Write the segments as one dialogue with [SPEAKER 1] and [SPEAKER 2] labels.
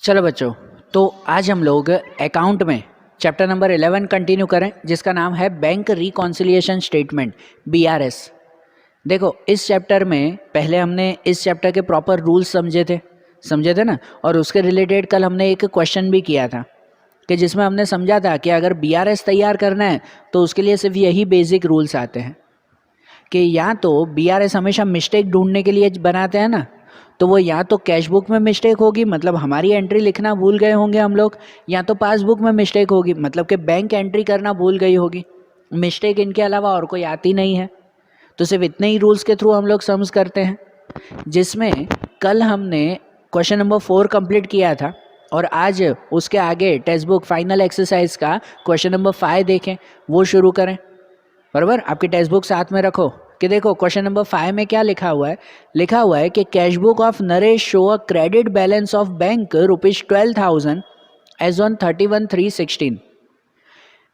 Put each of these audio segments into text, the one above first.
[SPEAKER 1] चलो बच्चों, तो आज हम लोग अकाउंट में चैप्टर नंबर 11 कंटिन्यू करें, जिसका नाम है बैंक रिकॉन्सिलिएशन स्टेटमेंट, BRS। देखो, इस चैप्टर में पहले हमने इस चैप्टर के प्रॉपर रूल्स समझे थे ना, और उसके रिलेटेड कल हमने एक क्वेश्चन भी किया था कि जिसमें हमने समझा था कि अगर BRS तैयार करना है तो उसके लिए सिर्फ यही बेसिक रूल्स आते हैं कि या तो BRS हमेशा मिस्टेक ढूंढने के लिए बनाते हैं ना, तो वो या तो कैश बुक में मिस्टेक होगी, मतलब हमारी एंट्री लिखना भूल गए होंगे हम लोग, या तो पासबुक में मिस्टेक होगी, मतलब कि बैंक एंट्री करना भूल गई होगी। मिस्टेक इनके अलावा और कोई आती नहीं है। तो सिर्फ इतने ही रूल्स के थ्रू हम लोग सम्स करते हैं, जिसमें कल हमने क्वेश्चन नंबर 4 कंप्लीट किया था, और आज उसके आगे टेक्स्ट बुक फाइनल एक्सरसाइज का क्वेश्चन नंबर 5 देखें, वो शुरू करें। बराबर, आपकी टेक्स्ट बुक साथ में रखो कि देखो क्वेश्चन नंबर 5 में क्या लिखा हुआ है कि cash book of Naresh show a credit balance of bank ₹12,000 as on 31/3/16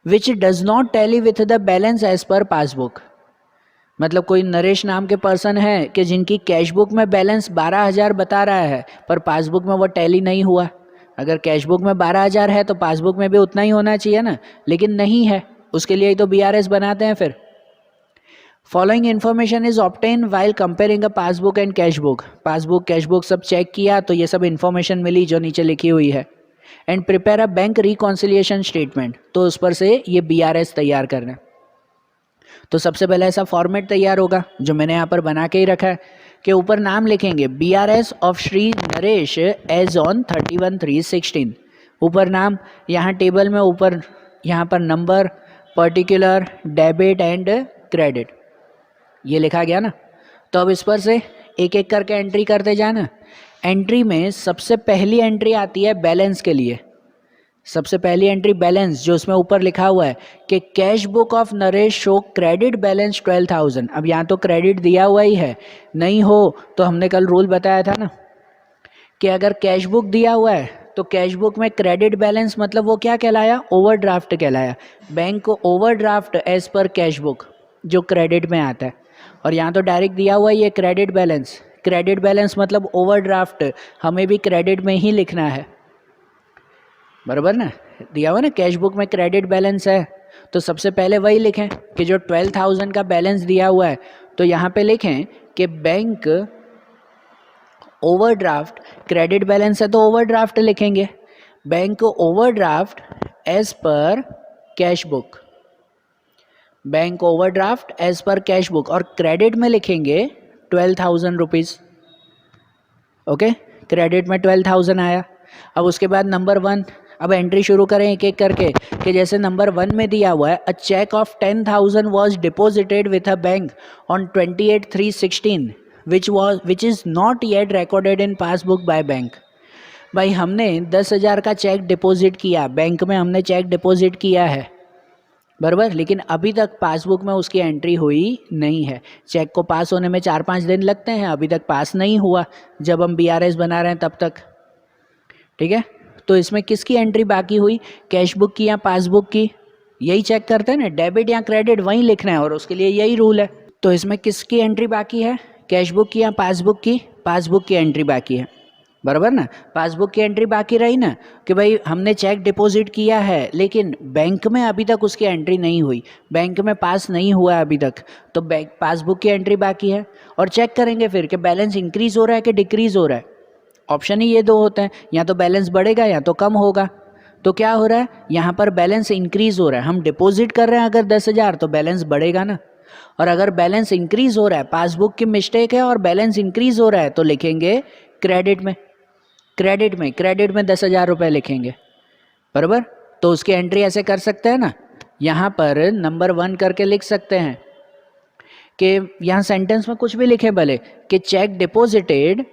[SPEAKER 1] which does not tally with the balance as per passbook. मतलब कोई नरेश नाम के पर्सन है कि जिनकी कैश बुक में बैलेंस 12,000 बता रहा है, पर पासबुक में वो टैली नहीं हुआ। अगर कैश बुक में 12,000 है तो पासबुक में भी उतना ही होना चाहिए ना, लेकिन नहीं है। उसके लिए ही तो BRS बनाते हैं। फिर following information is obtain while comparing a passbook and cash book. Passbook cash book सब चेक किया तो ये सब इन्फॉर्मेशन मिली जो नीचे लिखी हुई है। And prepare a bank reconciliation statement, तो उस पर से ये BRS तैयार करना। तो सबसे पहले ऐसा फॉर्मेट तैयार होगा जो मैंने यहाँ पर बना के ही रखा है कि ऊपर नाम लिखेंगे BRS of Shri Naresh as on 31/3/16। ऊपर नाम, यहाँ टेबल में ऊपर यहाँ पर number, particular, debit and credit, ये लिखा गया ना। तो अब इस पर से एक एक करके एंट्री करते जाना। एंट्री में सबसे पहली एंट्री आती है बैलेंस के लिए। सबसे पहली एंट्री बैलेंस, जो उसमें ऊपर लिखा हुआ है कि cash book of Naresh show credit balance 12,000। अब यहाँ तो क्रेडिट दिया हुआ ही है, नहीं हो तो हमने कल रूल बताया था ना कि अगर कैश बुक दिया हुआ है तो कैश बुक में क्रेडिट बैलेंस, मतलब वो क्या कहलाया, ओवरड्राफ्ट कहलाया। बैंक को overdraft as per cash book जो क्रेडिट में आता है, और यहाँ तो डायरेक्ट दिया हुआ ये क्रेडिट बैलेंस। क्रेडिट बैलेंस मतलब ओवरड्राफ्ट, हमें भी क्रेडिट में ही लिखना है। बराबर ना, दिया हुआ ना कैश बुक में क्रेडिट बैलेंस है, तो सबसे पहले वही लिखें कि जो 12,000 का बैलेंस दिया हुआ है, तो यहाँ पे लिखें कि बैंक ओवरड्राफ्ट, क्रेडिट बैलेंस है तो ओवरड्राफ्ट लिखेंगे, bank overdraft as per cash book, bank overdraft as per cash book, और क्रेडिट में लिखेंगे 12,000 रुपीज़। ओके, क्रेडिट में 12,000 आया। अब उसके बाद नंबर 1, अब एंट्री शुरू करें एक एक करके कि जैसे नंबर 1 में दिया हुआ है, a cheque of 10,000 was deposited with a bank on 28/3/16 which is not yet recorded in passbook by bank. भाई हमने 10,000 का चेक डिपॉजिट किया, बैंक में हमने चेक डिपॉजिट किया है, बराबर, लेकिन अभी तक पासबुक में उसकी एंट्री हुई नहीं है। चेक को पास होने में 4-5 दिन लगते हैं, अभी तक पास नहीं हुआ जब हम BRS बना रहे हैं तब तक। ठीक है, तो इसमें किसकी एंट्री बाकी हुई, कैश बुक की या पासबुक की? यही चेक करते हैं ना, डेबिट या क्रेडिट वहीं लिखना है, और उसके लिए यही रूल है। तो इसमें किसकी एंट्री बाकी है, कैश बुक की या पासबुक की? पासबुक की एंट्री बाकी है, बराबर ना। पासबुक की एंट्री बाकी रही ना कि भाई हमने चेक डिपॉजिट किया है, लेकिन बैंक में अभी तक उसकी एंट्री नहीं हुई, बैंक में पास नहीं हुआ अभी तक, तो बैंक पासबुक की एंट्री बाकी है। और चेक करेंगे फिर कि बैलेंस इंक्रीज हो रहा है कि डिक्रीज हो रहा है। ऑप्शन ही ये दो होते हैं, या तो बैलेंस बढ़ेगा या तो कम होगा। तो क्या हो रहा है, यहाँ पर बैलेंस इंक्रीज हो रहा है। हम डिपॉजिट कर रहे हैं अगर 10,000 तो बैलेंस बढ़ेगा ना, और अगर बैलेंस इंक्रीज हो रहा है, पासबुक की मिस्टेक है और बैलेंस इंक्रीज हो रहा है, तो लिखेंगे क्रेडिट में। क्रेडिट में 10,000 रुपये लिखेंगे, बराबर। तो उसकी एंट्री ऐसे कर सकते हैं ना, यहाँ पर नंबर 1 करके लिख सकते हैं कि यहाँ सेंटेंस में कुछ भी लिखे भले कि check deposited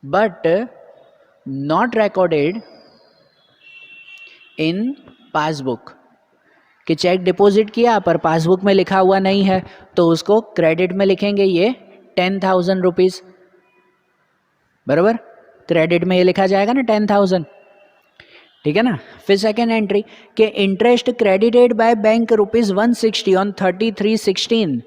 [SPEAKER 1] but not recorded in passbook, कि चेक डिपॉजिट किया पर पासबुक में लिखा हुआ नहीं है, तो उसको क्रेडिट में लिखेंगे ये 10,000 रुपीज़, बराबर। क्रेडिट में ये लिखा जाएगा ना 10,000, ठीक है ना। फिर सेकेंड एंट्री के interest credited by bank ₹160 on 33/16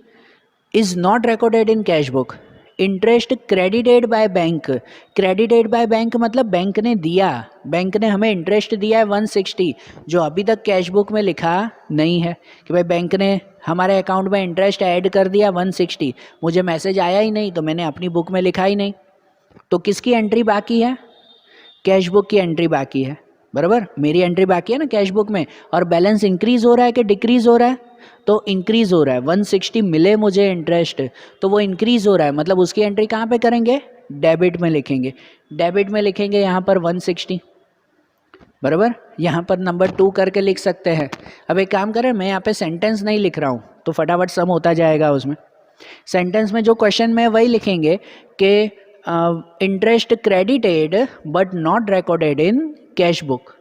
[SPEAKER 1] is not recorded in cash book. Interest credited by bank, credited by bank मतलब बैंक ने दिया, बैंक ने हमें इंटरेस्ट दिया है 160, जो अभी तक कैश बुक में लिखा नहीं है कि भाई बैंक ने हमारे अकाउंट में इंटरेस्ट ऐड कर दिया 160, मुझे मैसेज आया ही नहीं तो मैंने अपनी बुक में लिखा ही नहीं। तो किसकी एंट्री बाकी है? कैश बुक की एंट्री बाकी है, बराबर। मेरी एंट्री बाकी है ना कैश बुक में, और बैलेंस इंक्रीज हो रहा है कि डिक्रीज हो रहा है? तो इंक्रीज हो रहा है। 160 मिले मुझे इंटरेस्ट, तो वो इंक्रीज हो रहा है, मतलब उसकी एंट्री कहाँ पे करेंगे? डेबिट में लिखेंगे। डेबिट में लिखेंगे यहाँ पर 160, बराबर। यहाँ पर नंबर 2 करके लिख सकते हैं। अब एक काम करें, मैं यहाँ पे सेंटेंस नहीं लिख रहा हूँ तो फटाफट सम होता जाएगा उसमें। सेंटेंस में जो क्वेश्चन में वही लिखेंगे कि interest credited but not recorded in cash book.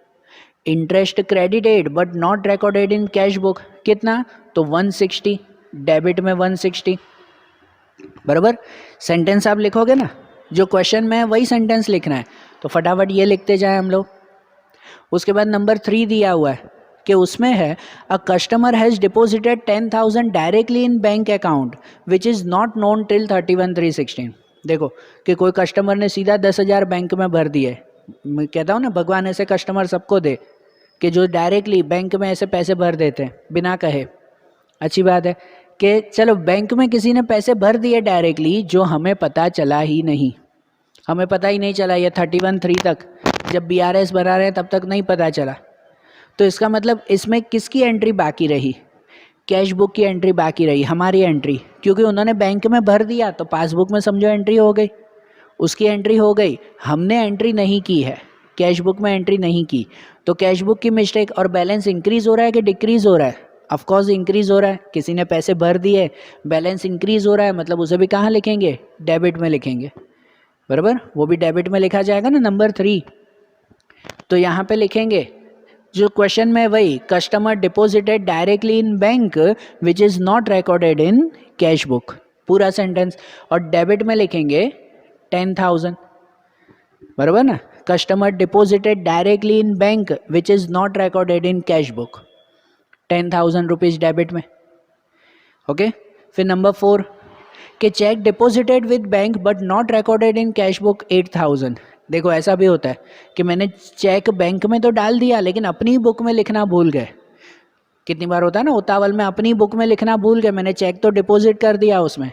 [SPEAKER 1] Interest credited but not recorded in cash book कितना? तो 160, डेबिट में 160, बराबर। सेंटेंस आप लिखोगे ना, जो क्वेश्चन में है वही सेंटेंस लिखना है, तो फटाफट ये लिखते जाए हम लोग। उसके बाद नंबर 3 दिया हुआ है कि उसमें है a customer has deposited 10,000 directly in bank account which is not known till 31/3/16। देखो कि कोई कस्टमर ने सीधा 10,000 बैंक में भर दिए। मैं कहता हूँ ना, भगवान ऐसे कस्टमर सबको दे कि जो डायरेक्टली बैंक में ऐसे पैसे भर देते हैं बिना कहे। अच्छी बात है कि चलो बैंक में किसी ने पैसे भर दिए डायरेक्टली, जो हमें पता चला ही नहीं, हमें पता ही नहीं चला, ये 31/3 तक जब BRS बना रहे हैं तब तक नहीं पता चला। तो इसका मतलब इसमें किसकी एंट्री बाकी रही? कैश बुक की एंट्री बाकी रही, हमारी एंट्री, क्योंकि उन्होंने बैंक में भर दिया तो पासबुक में समझो एंट्री हो गई, उसकी एंट्री हो गई। हमने एंट्री नहीं की है, कैश बुक में एंट्री नहीं की, तो कैश बुक की मिस्टेक। और बैलेंस इंक्रीज हो रहा है कि डिक्रीज हो रहा है? ऑफकोर्स इंक्रीज हो रहा है, किसी ने पैसे भर दिए, बैलेंस इंक्रीज हो रहा है, मतलब उसे भी कहाँ लिखेंगे? डेबिट में लिखेंगे, बराबर। वो भी डेबिट में लिखा जाएगा ना, नंबर 3। तो यहाँ पे लिखेंगे जो क्वेश्चन में वही, customer deposited directly in bank which is not recorded in cash book, पूरा सेंटेंस। और डेबिट में लिखेंगे 10,000, बराबर ना। Customer deposited directly in bank which is not recorded in cash book, 10,000 rupees debit में। ओके। फिर नंबर 4 कि check deposited with bank but not recorded in cash book 8,000। देखो ऐसा भी होता है कि मैंने चेक बैंक में तो डाल दिया लेकिन अपनी बुक में लिखना भूल गए। कितनी बार होता है ना उतावल में, अपनी बुक में लिखना भूल गए, मैंने चेक तो डिपॉजिट कर दिया उसमें,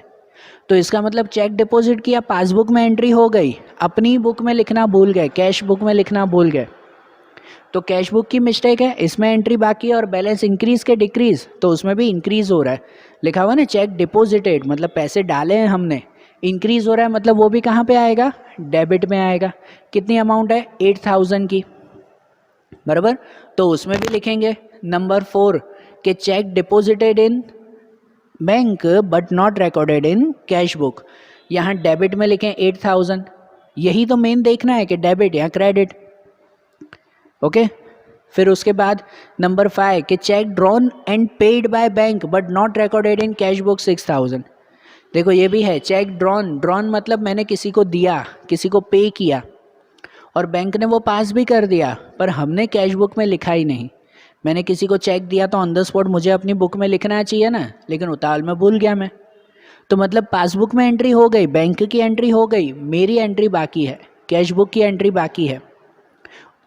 [SPEAKER 1] तो इसका मतलब चेक डिपॉजिट किया, पासबुक में एंट्री हो गई, अपनी बुक में लिखना भूल गए, कैश बुक में लिखना भूल गए, तो कैश बुक की मिस्टेक है, इसमें एंट्री बाकी है। और बैलेंस इंक्रीज के डिक्रीज, तो उसमें भी इंक्रीज हो रहा है, लिखा हुआ ना चेक डिपॉजिटेड, मतलब पैसे डाले हैं हमने, इंक्रीज हो रहा है, मतलब वो भी कहाँ पे आएगा? डेबिट में आएगा। कितनी अमाउंट है? 8,000 की, बराबर। तो उसमें भी लिखेंगे नंबर 4 कि check deposited in bank but not recorded in cash book, यहाँ डेबिट में लिखें 8,000। यही तो मेन देखना है कि डेबिट या क्रेडिट। ओके। फिर उसके बाद नंबर 5 कि check drawn and paid by bank but not recorded in cash book 6,000। देखो ये भी है, चेक ड्रॉन, ड्रॉन मतलब मैंने किसी को दिया, किसी को पे किया, और बैंक ने वो पास भी कर दिया, पर हमने कैश बुक में लिखा ही नहीं। मैंने किसी को चेक दिया तो ऑन द स्पॉट मुझे अपनी बुक में लिखना चाहिए ना, लेकिन उतावल में भूल गया मैं। तो मतलब पासबुक में एंट्री हो गई, बैंक की एंट्री हो गई, मेरी एंट्री बाकी है, कैश बुक की एंट्री बाकी है।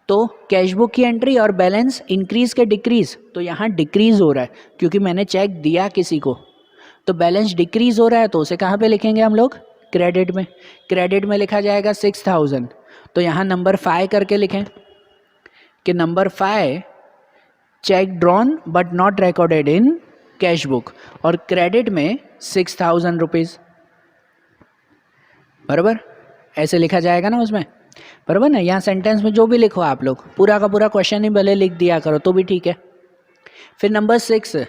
[SPEAKER 1] तो कैश बुक की एंट्री और बैलेंस इंक्रीज के डिक्रीज, तो यहाँ डिक्रीज हो रहा है क्योंकि मैंने चेक दिया किसी को, तो बैलेंस डिक्रीज हो रहा है, तो उसे कहाँ पे लिखेंगे हम लोग? क्रेडिट में। क्रेडिट में लिखा जाएगा 6,000, तो यहाँ नंबर 5 करके लिखें कि number 5 check drawn but not recorded in cash book, और क्रेडिट में 6,000 रुपीज़, बराबर। ऐसे लिखा जाएगा ना उसमें, बराबर ना। यहाँ सेंटेंस में जो भी लिखो आप लोग, पूरा का पूरा क्वेश्चन ही भले लिख दिया करो तो भी ठीक है। फिर number 6,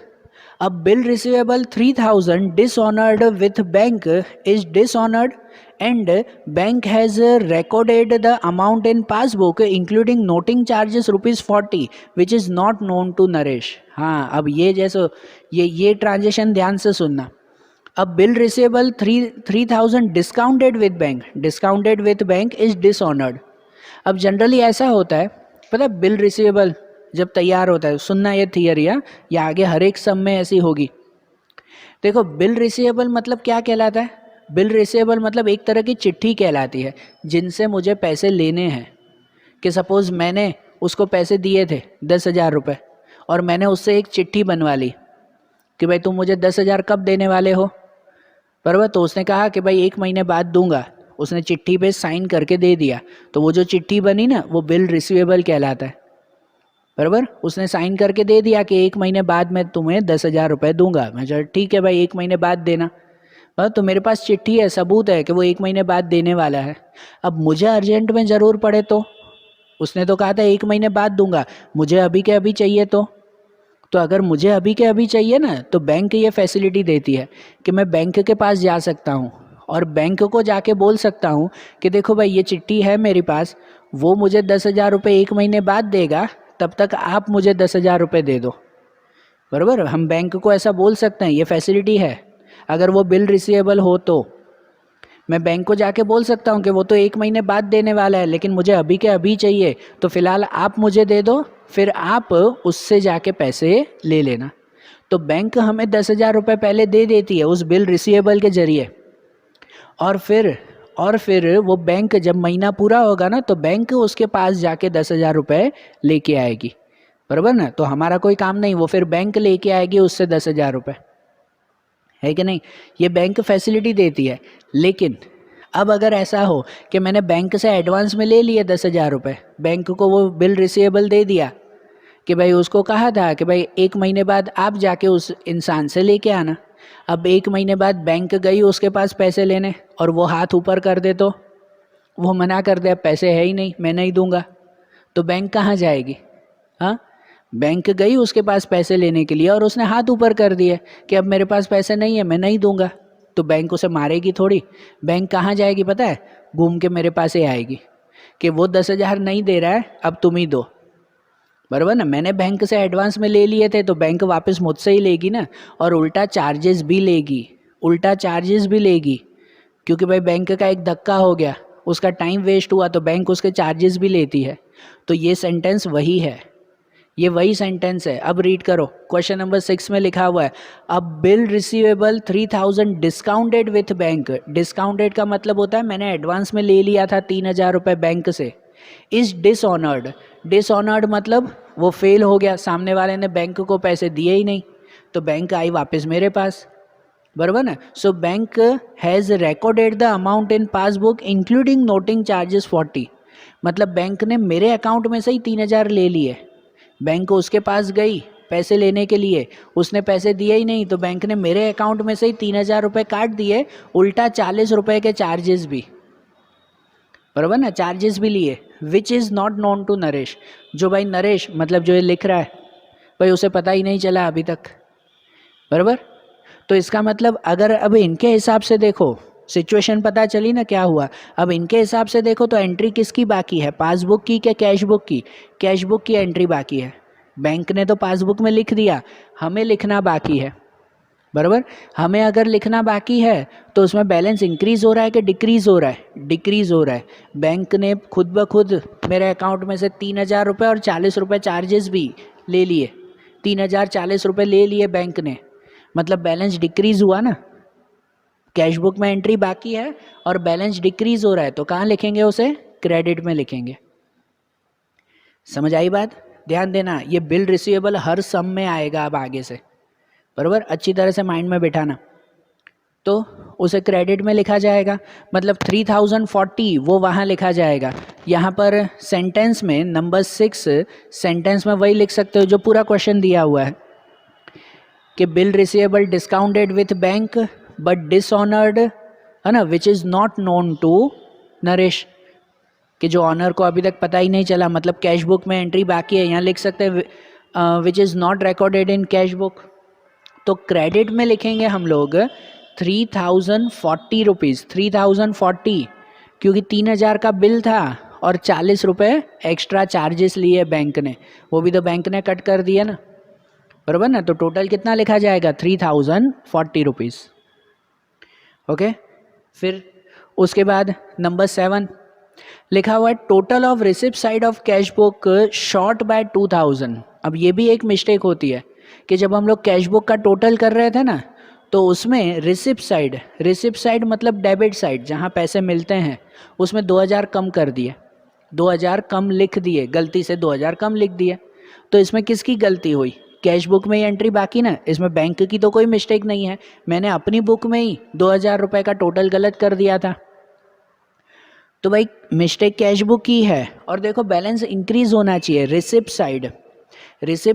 [SPEAKER 1] a bill receivable 3,000 dishonored with bank is dishonored and bank has recorded the amount in passbook including noting charges ₹40 which is not known to Naresh। हाँ, अब ये जैसे ये ट्रांजेक्शन ध्यान से सुनना। अब bill receivable 3,000 discounted with bank is dishonoured. अब जनरली ऐसा होता है, पता है, बिल रिसीवेबल जब तैयार होता है, सुनना ये थियरी है, या आगे हर एक सम में ऐसी होगी। देखो बिल रिसीवेबल मतलब क्या कहलाता है? बिल रिसीवेबल मतलब एक तरह की चिट्ठी कहलाती है जिनसे मुझे पैसे लेने हैं। कि सपोज़ मैंने उसको पैसे दिए थे 10,000 रुपये और मैंने उससे एक चिट्ठी बनवा ली कि भाई तुम मुझे 10,000 कब देने वाले हो, बराबर। तो उसने कहा कि भाई 1 महीने बाद दूंगा, उसने चिट्ठी पे साइन करके दे दिया, तो वो जो चिट्ठी बनी ना वो बिल रिसीवेबल कहलाता है, बराबर। उसने साइन करके दे दिया कि 1 महीने बाद मैं तुम्हें 10,000 रुपये दूंगा। मैं चल ठीक है भाई 1 महीने बाद देना, तो मेरे पास चिट्ठी है, सबूत है कि वो 1 महीने बाद देने वाला है। अब मुझे अर्जेंट में ज़रूर पड़े तो, उसने तो कहा था 1 महीने बाद दूंगा, मुझे अभी के अभी चाहिए तो अगर मुझे अभी के अभी चाहिए ना तो बैंक ये फैसिलिटी देती है कि मैं बैंक के पास जा सकता हूँ और बैंक को जाके बोल सकता हूँ कि देखो भाई ये चिट्ठी है मेरे पास, वो मुझे 10,000 रुपये 1 महीने बाद देगा, तब तक आप मुझे 10,000 रुपये दे दो, बराबर। हम बैंक को ऐसा बोल सकते हैं, ये फैसिलिटी है। अगर वो बिल रिसीवेबल हो तो मैं बैंक को जाके बोल सकता हूँ कि वो तो 1 महीने बाद देने वाला है लेकिन मुझे अभी के अभी चाहिए, तो फिलहाल आप मुझे दे दो, फिर आप उससे जाके पैसे ले लेना। तो बैंक हमें 10,000 रुपये पहले दे देती है उस बिल रिसीवेबल के जरिए, और फिर वो बैंक जब महीना पूरा होगा ना तो बैंक उसके पास जाके 10,000 रुपये लेके आएगी, बराबर ना। तो हमारा कोई काम नहीं, वो फिर बैंक लेके आएगी उससे 10,000 रुपये, है कि नहीं। ये बैंक फैसिलिटी देती है। लेकिन अब अगर ऐसा हो कि मैंने बैंक से एडवांस में ले लिए 10,000 रुपये, बैंक को वो बिल रिसीवेबल दे दिया कि भाई उसको कहा था कि भाई 1 महीने बाद आप जाके उस इंसान से लेके आना। अब 1 महीने बाद बैंक गई उसके पास पैसे लेने और वो हाथ ऊपर कर दे, तो वो मना कर दे, अब पैसे है ही नहीं, मैं नहीं दूंगा, तो बैंक कहाँ जाएगी? हाँ, बैंक गई उसके पास पैसे लेने के लिए और उसने हाथ ऊपर कर दिए कि अब मेरे पास पैसे नहीं है, मैं नहीं दूंगा, तो बैंक उसे मारेगी थोड़ी। बैंक कहाँ जाएगी पता है? घूम के मेरे पास ही आएगी कि वो 10,000 नहीं दे रहा है, अब तुम ही दो, बराबर ना। मैंने बैंक से एडवांस में ले लिए थे तो बैंक वापस मुझसे ही लेगी ना, और उल्टा चार्जेस भी लेगी, क्योंकि भाई बैंक का एक धक्का हो गया, उसका टाइम वेस्ट हुआ, तो बैंक उसके चार्जेस भी लेती है। तो ये सेंटेंस वही है, ये वही सेंटेंस है। अब रीड करो, क्वेश्चन नंबर 6 में लिखा हुआ है, अब bill receivable 3,000 discounted with bank. Discounted का मतलब होता है मैंने एडवांस में ले लिया था 3,000 रुपये बैंक से, इज डिसऑनर्ड। डिसऑनर्ड मतलब वो फेल हो गया, सामने वाले ने बैंक को पैसे दिए ही नहीं, तो बैंक आई वापस मेरे पास, बराबर ना। So bank has recorded the amount in passbook including noting charges 40। मतलब बैंक ने मेरे अकाउंट में से ही 3,000 ले लिए, बैंक उसके पास गई पैसे लेने के लिए, उसने पैसे दिए ही नहीं, तो बैंक ने मेरे अकाउंट में से ही 3,000 रुपये काट दिए, उल्टा 40 रुपये के चार्जेस भी, बराबर ना, चार्जेस भी लिए। Which is not known to Naresh. जो भाई नरेश मतलब जो ये लिख रहा है भाई उसे पता ही नहीं चला अभी तक, बराबर। तो इसका मतलब अगर अब इनके हिसाब से देखो, सिचुएशन पता चली ना क्या हुआ। अब इनके हिसाब से देखो तो एंट्री किसकी बाकी है, पासबुक की क्या कैश बुक की? कैश बुक की एंट्री बाकी है। बैंक ने तो पासबुक में लिख दिया, हमें लिखना बाकी है, बराबर। हमें अगर लिखना बाकी है तो उसमें बैलेंस इंक्रीज हो रहा है कि डिक्रीज हो रहा है? डिक्रीज हो रहा है। बैंक ने खुद ब खुद मेरे अकाउंट में से 3,000 रुपये और 40 रुपये चार्जेस भी ले लिए, 3,000 40 रुपये ले लिए बैंक ने, मतलब बैलेंस डिक्रीज हुआ ना। कैश बुक में एंट्री बाकी है और बैलेंस डिक्रीज हो रहा है, तो कहाँ लिखेंगे उसे? क्रेडिट में लिखेंगे। समझ आई बात? ध्यान देना, ये बिल रिसीवेबल हर सम में आएगा अब आगे से, बराबर। अच्छी तरह से माइंड में बिठाना। तो उसे क्रेडिट में लिखा जाएगा, मतलब 3,040 वो वहाँ लिखा जाएगा। यहाँ पर सेंटेंस में नंबर 6 सेंटेंस में वही लिख सकते हो जो पूरा क्वेश्चन दिया हुआ है कि bill receivable discounted with bank but dishonoured, है ना, which is not known to Naresh, कि जो ऑनर को अभी तक पता ही नहीं चला, मतलब कैश बुक में एंट्री बाकी है। यहाँ लिख सकते हैं विच is not recorded in cash book. तो क्रेडिट में लिखेंगे हम लोग 3,040 रुपीज़, 3,040, क्योंकि 3,000 का बिल था और 40 रुपये एक्स्ट्रा चार्जेस लिए बैंक ने, वो भी तो बैंक ने कट कर दिया ना, बराबर ना। तो टोटल कितना लिखा जाएगा? 3,040 रुपीज़। ओके, फिर उसके बाद नंबर 7 लिखा हुआ है total of receipt side of cash book short by 2,000। अब ये भी एक मिस्टेक होती है कि जब हम लोग कैश बुक का टोटल कर रहे थे ना तो उसमें रिसिप्ट साइड मतलब डेबिट साइड, जहाँ पैसे मिलते हैं उसमें 2000 कम कर दिए, 2000 कम लिख दिए, गलती से 2000 कम लिख दिए। तो इसमें किसकी गलती हुई? कैश बुक में ये एंट्री बाकी ना, इसमें बैंक की तो कोई मिस्टेक नहीं है, मैंने अपनी बुक में ही 2000 रुपये का टोटल गलत कर दिया था। तो भाई मिस्टेक कैश बुक की है। और देखो बैलेंस इंक्रीज होना चाहिए, रिसिप्ट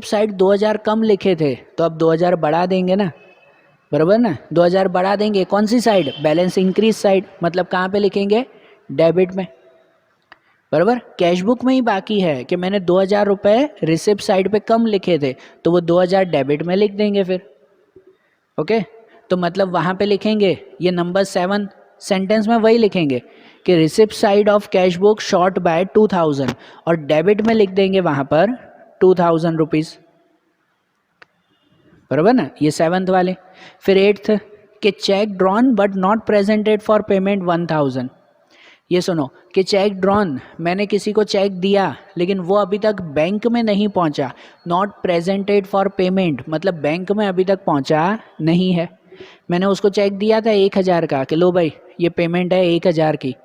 [SPEAKER 1] साइड 2000 कम लिखे थे तो अब 2000 बढ़ा देंगे ना, बराबर ना, 2000 बढ़ा देंगे। कौन सी साइड? बैलेंस इंक्रीज साइड, मतलब कहाँ पे लिखेंगे? डेबिट में, बराबर। कैश बुक में ही बाकी है कि मैंने 2000 रुपये रिसिप्ट साइड पे कम लिखे थे तो वो 2000 डेबिट में लिख देंगे फिर। ओके, तो मतलब वहाँ पे लिखेंगे ये नंबर 7 सेंटेंस में वही लिखेंगे कि receipt side of cash book short by 2000 और डेबिट में लिख देंगे वहाँ पर 2000 रुपीज़, बराबर ना, ये 7th वाले। फिर 8th कि check drawn but not presented for payment 1000। ये सुनो कि चेक ड्रॉन, मैंने किसी को चेक दिया लेकिन वो अभी तक बैंक में नहीं पहुंचा, नॉट प्रेजेंटेड फॉर पेमेंट मतलब बैंक में अभी तक पहुंचा नहीं है। मैंने उसको चेक दिया था 1000 का कि लो भाई ये पेमेंट है 1000 की,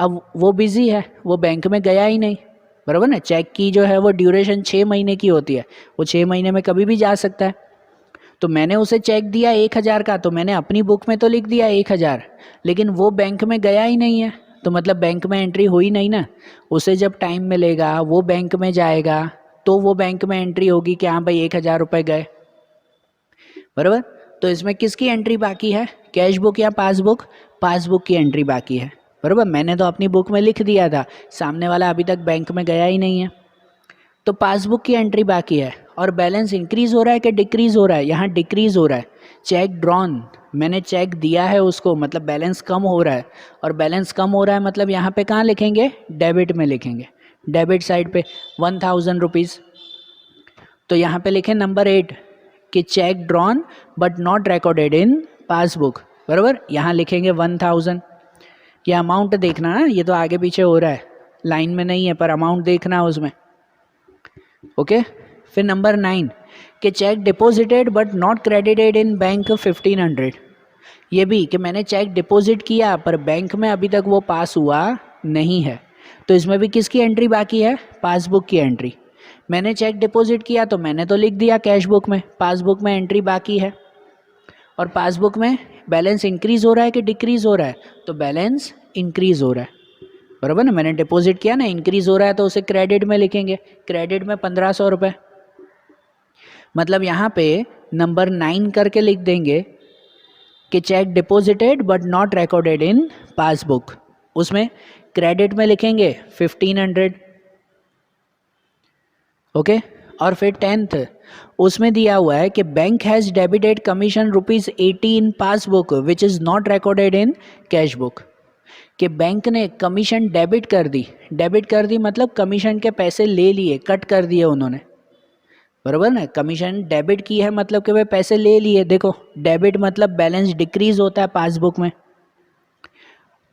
[SPEAKER 1] अब वो बिज़ी है, वो बैंक में गया ही नहीं, बराबर ना। चेक की जो है वो ड्यूरेशन 6 महीने की होती है, वो 6 महीने में कभी भी जा सकता है। तो मैंने उसे चेक दिया 1000 का, तो मैंने अपनी बुक में तो लिख दिया 1000, लेकिन वो बैंक में गया ही नहीं है, तो मतलब बैंक में एंट्री हुई नहीं ना। उसे जब टाइम मिलेगा वो बैंक में जाएगा तो वो बैंक में एंट्री होगी कि हाँ भाई 1000 रुपये गए, बराबर। तो इसमें किसकी एंट्री बाकी है? कैश बुक या पासबुक? पासबुक की एंट्री बाकी है, बराबर। मैंने तो अपनी बुक में लिख दिया था, सामने वाला अभी तक बैंक में गया ही नहीं है, तो पासबुक की एंट्री बाकी है। और बैलेंस इंक्रीज हो रहा है कि डिक्रीज हो रहा है? यहाँ डिक्रीज हो रहा है। चेक ड्रॉन, मैंने चेक दिया है उसको, मतलब बैलेंस कम हो रहा है, और बैलेंस कम हो रहा है मतलब यहाँ पे कहाँ लिखेंगे? डेबिट में लिखेंगे, डेबिट साइड पे 1000 रुपीज़। तो यहाँ पे लिखें नंबर 8 कि check drawn but not recorded in passbook, बराबर। यहाँ लिखेंगे 1000। ये अमाउंट देखना है, ये तो आगे पीछे हो रहा है, लाइन में नहीं है पर अमाउंट देखना है उसमें। ओके, फिर नंबर 9 कि check deposited but not credited in bank 1500। ये भी कि मैंने चेक डिपॉजिट किया पर बैंक में अभी तक वो पास हुआ नहीं है, तो इसमें भी किसकी एंट्री बाकी है? पासबुक की एंट्री। मैंने चेक डिपॉजिट किया तो मैंने तो लिख दिया कैश बुक में, पासबुक में एंट्री बाकी है। और पासबुक में बैलेंस इंक्रीज हो रहा है कि डिक्रीज हो रहा है? तो बैलेंस इंक्रीज हो रहा है, बराबर ना। मैंने डिपॉजिट किया ना, इंक्रीज हो रहा है तो उसे क्रेडिट में लिखेंगे, क्रेडिट में 1500 रुपये, मतलब यहाँ पे नंबर 9 करके लिख देंगे कि check deposited but not recorded in passbook, उसमें क्रेडिट में लिखेंगे 1500। ओके, और फिर 10th उसमें दिया हुआ है कि bank has debited commission ₹80 in passbook which is not recorded in cash book, कि बैंक ने कमीशन डेबिट कर दी मतलब कमीशन के पैसे ले लिए, कट कर दिए उन्होंने, बराबर ना। कमीशन डेबिट की है मतलब कि वे पैसे ले लिए। देखो डेबिट मतलब बैलेंस डिक्रीज होता है पासबुक में,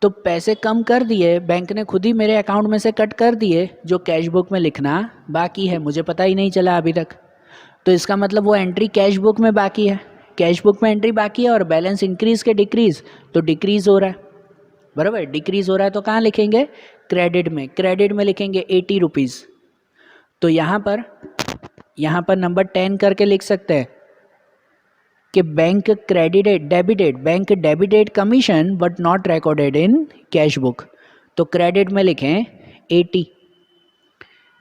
[SPEAKER 1] तो पैसे कम कर दिए बैंक ने, खुद ही मेरे अकाउंट में से कट कर दिए, जो कैश बुक में लिखना बाकी है, मुझे पता ही नहीं चला अभी तक। तो इसका मतलब वो एंट्री कैश बुक में बाकी है, कैश बुक में एंट्री बाकी है, और बैलेंस इंक्रीज के डिक्रीज, तो डिक्रीज हो रहा है, बराबर। डिक्रीज हो रहा है तो कहाँ लिखेंगे? क्रेडिट में, क्रेडिट में लिखेंगे 80 रुपीज़। तो यहाँ पर नंबर 10 करके लिख सकते हैं कि bank debited commission but not recorded in cash book, तो क्रेडिट में लिखें 80।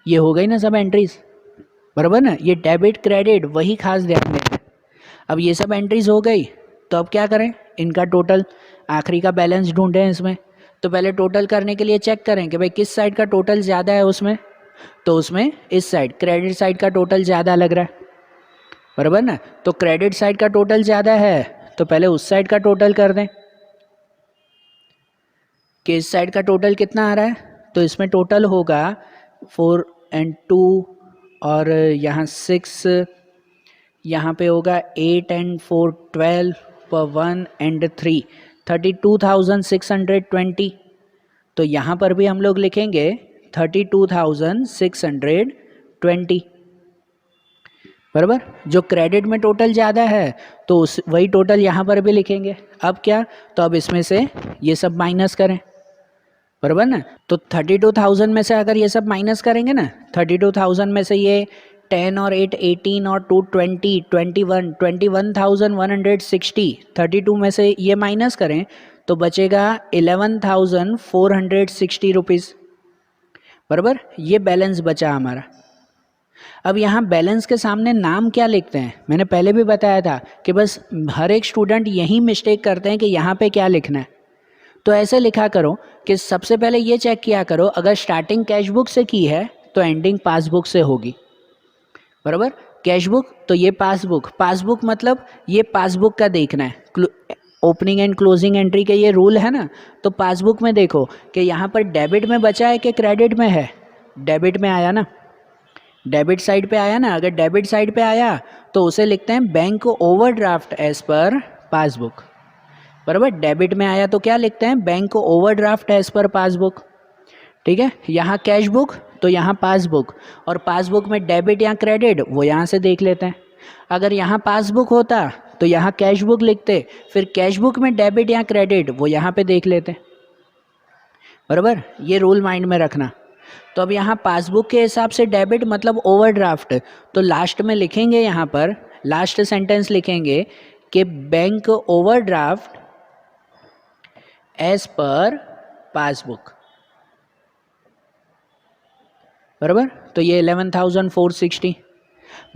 [SPEAKER 1] ये हो गई ना सब एंट्रीज, बराबर ना। ये डेबिट क्रेडिट वही खास ध्यान देना है। अब ये सब एंट्रीज हो गई तो अब क्या करें? इनका टोटल, आखिरी का बैलेंस ढूंढें इसमें। तो पहले टोटल करने के लिए चेक करें कि भाई किस साइड का टोटल ज़्यादा है उसमें, तो उसमें इस साइड क्रेडिट साइड का टोटल ज़्यादा लग रहा है, बराबर ना। तो क्रेडिट साइड का टोटल ज़्यादा है तो पहले उस साइड का टोटल कर दें कि इस साइड का टोटल कितना आ रहा है। तो इसमें टोटल होगा 4 and 2 और यहाँ 6, यहाँ पे होगा 8 and 4 12 पर 1 and 3 32,620। तो यहाँ पर भी हम लोग लिखेंगे 32,620। बराबर। जो क्रेडिट में टोटल ज़्यादा है तो उस वही टोटल यहाँ पर भी लिखेंगे। अब क्या, तो अब इसमें से ये सब माइनस करें, बराबर ना। तो 32,000 में से अगर ये सब माइनस करेंगे ना, 32,000 में से ये 10 और 8 18 और 2 20 21 21,160, 32 में से ये माइनस करें तो बचेगा 11,460 रुपीज़, बराबर। ये बैलेंस बचा हमारा। अब यहाँ बैलेंस के सामने नाम क्या लिखते हैं, मैंने पहले भी बताया था कि बस हर एक स्टूडेंट यही मिस्टेक करते हैं कि यहाँ पे क्या लिखना है। तो ऐसे लिखा करो कि सबसे पहले ये चेक किया करो, अगर स्टार्टिंग कैश बुक से की है तो एंडिंग पासबुक से होगी, बराबर। कैश बुक तो ये पासबुक, पासबुक मतलब ये पासबुक का देखना है, ओपनिंग एंड क्लोजिंग एंट्री के ये रूल है ना। तो पासबुक में देखो कि यहाँ पर डेबिट में बचा है कि क्रेडिट में है, डेबिट में आया ना, डेबिट साइड पे आया ना। अगर डेबिट साइड पे आया तो उसे लिखते हैं bank overdraft as per passbook, बराबर। डेबिट में आया तो क्या लिखते हैं, bank overdraft as per passbook, ठीक है। यहाँ कैश बुक तो यहाँ पासबुक, और पासबुक में डेबिट या क्रेडिट वो यहाँ से देख लेते हैं। अगर यहाँ पासबुक होता तो यहाँ कैश बुक लिखते, फिर कैश बुक में डेबिट या क्रेडिट वो यहाँ पे देख लेते, बराबर। ये रूल माइंड में रखना। तो अब यहाँ पासबुक के हिसाब से डेबिट मतलब ओवरड्राफ्ट, तो लास्ट में लिखेंगे, यहाँ पर लास्ट सेंटेंस लिखेंगे कि bank overdraft as per passbook, बराबर। तो ये 11,460,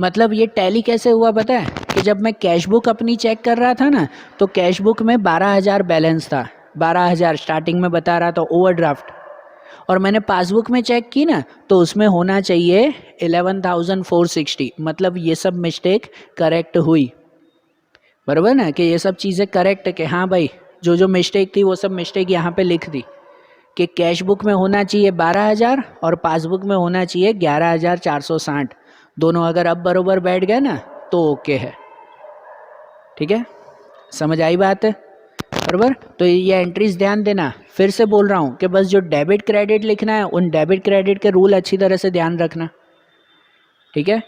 [SPEAKER 1] मतलब ये टैली कैसे हुआ पता है, कि जब मैं कैश बुक अपनी चेक कर रहा था ना तो कैश बुक में 12,000 बैलेंस था, 12,000 स्टार्टिंग में बता रहा था ओवरड्राफ्ट, और मैंने पासबुक में चेक की ना तो उसमें होना चाहिए 11,460, मतलब ये सब मिस्टेक करेक्ट हुई, बराबर ना, कि ये सब चीज़ें करेक्ट, कि हाँ भाई जो जो मिस्टेक थी वो सब मिस्टेक यहाँ पे लिख दी, कि कैश बुक में होना चाहिए 12,000 और पासबुक में होना चाहिए 11,460, दोनों अगर अब बरोबर बैठ गए ना तो ओके है, ठीक है। समझ आई बात है, बराबर। तो ये एंट्रीज ध्यान देना, फिर से बोल रहा हूँ कि बस जो डेबिट क्रेडिट लिखना है उन डेबिट क्रेडिट के रूल अच्छी तरह से ध्यान रखना, ठीक है।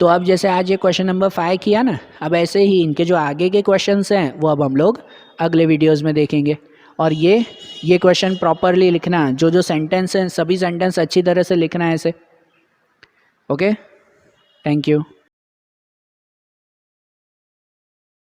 [SPEAKER 1] तो अब जैसे आज ये क्वेश्चन नंबर 5 किया ना, अब ऐसे ही इनके जो आगे के क्वेश्चंस हैं वो अब हम लोग अगले वीडियोस में देखेंगे। और ये क्वेश्चन प्रॉपरली लिखना, जो जो सेंटेंस हैं सभी सेंटेंस अच्छी तरह से लिखना है ऐसे, ओके। Thank you.